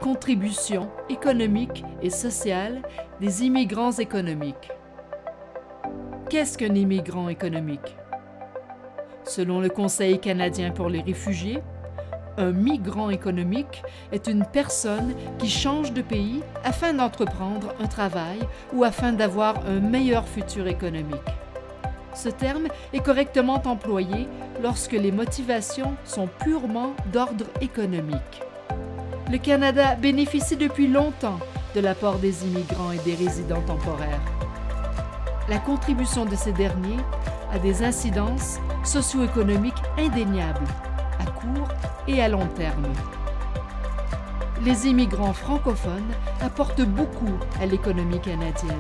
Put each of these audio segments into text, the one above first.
contribution économique et sociale des immigrants économiques. Qu'est-ce qu'un immigrant économique? Selon le Conseil canadien pour les réfugiés, un migrant économique est une personne qui change de pays afin d'entreprendre un travail ou afin d'avoir un meilleur futur économique. Ce terme est correctement employé lorsque les motivations sont purement d'ordre économique. Le Canada bénéficie depuis longtemps de l'apport des immigrants et des résidents temporaires. La contribution de ces derniers a des incidences socio-économiques indéniables, à court et à long terme. Les immigrants francophones apportent beaucoup à l'économie canadienne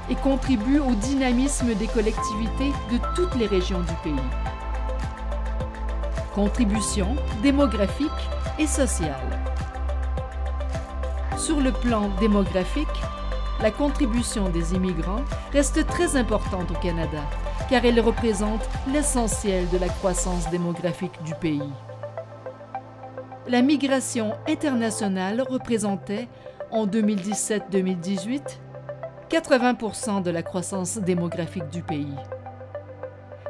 et contribuent au dynamisme des collectivités de toutes les régions du pays. Contribution démographique et sociale. Sur le plan démographique, la contribution des immigrants reste très importante au Canada, car elle représente l'essentiel de la croissance démographique du pays. La migration internationale représentait, en 2017-2018, 80% de la croissance démographique du pays.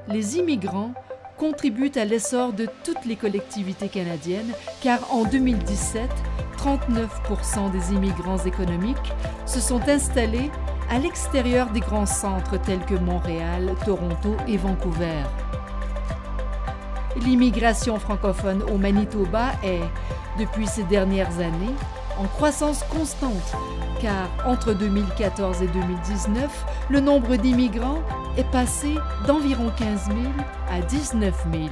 Les immigrants contribuent à l'essor de toutes les collectivités canadiennes, car en 2017, 39% des immigrants économiques se sont installés à l'extérieur des grands centres tels que Montréal, Toronto et Vancouver. L'immigration francophone au Manitoba est, depuis ces dernières années, en croissance constante, car entre 2014 et 2019, le nombre d'immigrants est passé d'environ 15 000 à 19 000.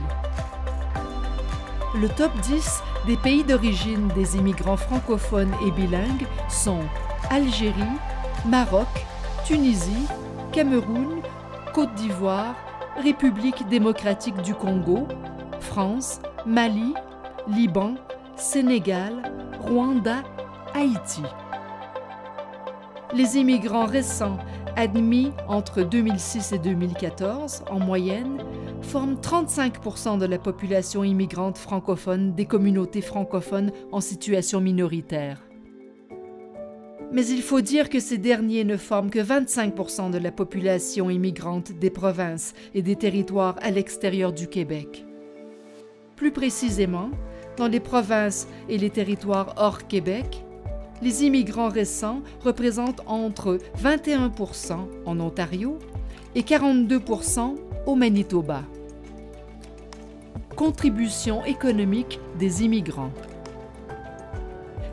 Le top 10 des pays d'origine des immigrants francophones et bilingues sont Algérie, Maroc, Tunisie, Cameroun, Côte d'Ivoire, République démocratique du Congo, France, Mali, Liban, Sénégal, Rwanda, Haïti. Les immigrants récents admis entre 2006 et 2014, en moyenne, forment 35% de la population immigrante francophone des communautés francophones en situation minoritaire. Mais il faut dire que ces derniers ne forment que 25% de la population immigrante des provinces et des territoires à l'extérieur du Québec. Plus précisément, dans les provinces et les territoires hors Québec, les immigrants récents représentent entre 21% en Ontario et 42% au Manitoba. Contribution économique des immigrants.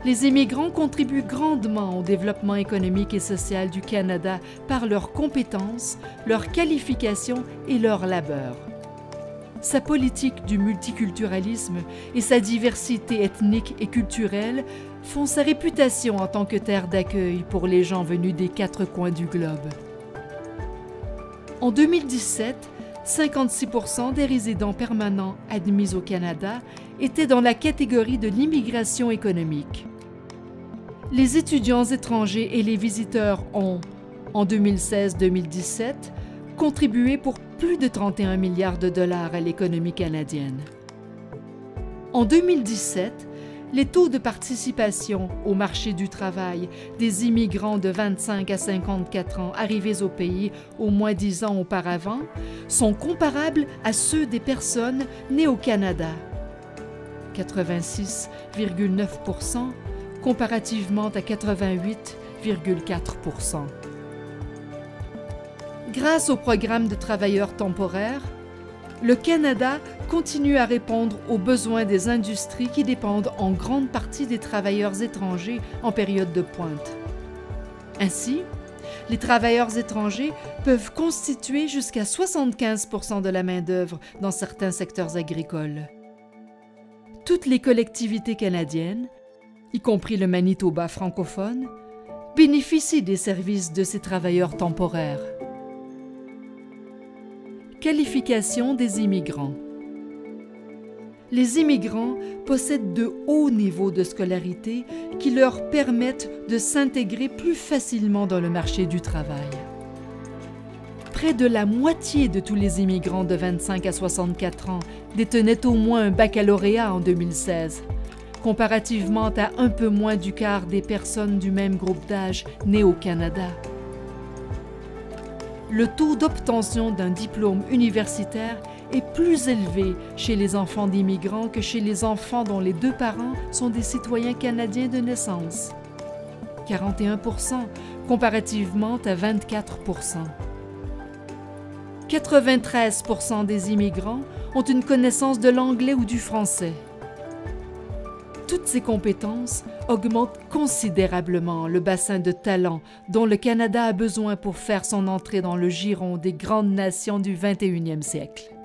Les immigrants contribuent grandement au développement économique et social du Canada par leurs compétences, leurs qualifications et leur labeur. Sa politique du multiculturalisme et sa diversité ethnique et culturelle font sa réputation en tant que terre d'accueil pour les gens venus des 4 coins du globe. En 2017, 56% des résidents permanents admis au Canada étaient dans la catégorie de l'immigration économique. Les étudiants étrangers et les visiteurs ont, en 2016-2017, contribué pour plus de 31 milliards de dollars à l'économie canadienne. En 2017, les taux de participation au marché du travail des immigrants de 25 à 54 ans arrivés au pays au moins 10 ans auparavant sont comparables à ceux des personnes nées au Canada, 86,9% comparativement à 88,4%. Grâce au programme de travailleurs temporaires, le Canada continue à répondre aux besoins des industries qui dépendent en grande partie des travailleurs étrangers en période de pointe. Ainsi, les travailleurs étrangers peuvent constituer jusqu'à 75% de la main-d'œuvre dans certains secteurs agricoles. Toutes les collectivités canadiennes, y compris le Manitoba francophone, bénéficient des services de ces travailleurs temporaires. Qualification des immigrants. Les immigrants possèdent de hauts niveaux de scolarité qui leur permettent de s'intégrer plus facilement dans le marché du travail. Près de la moitié de tous les immigrants de 25 à 64 ans détenaient au moins un baccalauréat en 2016, comparativement à un peu moins du quart des personnes du même groupe d'âge nées au Canada. Le taux d'obtention d'un diplôme universitaire est plus élevé chez les enfants d'immigrants que chez les enfants dont les deux parents sont des citoyens canadiens de naissance. 41% comparativement à 24%. 93% des immigrants ont une connaissance de l'anglais ou du français. Toutes ces compétences augmentent considérablement le bassin de talents dont le Canada a besoin pour faire son entrée dans le giron des grandes nations du 21e siècle.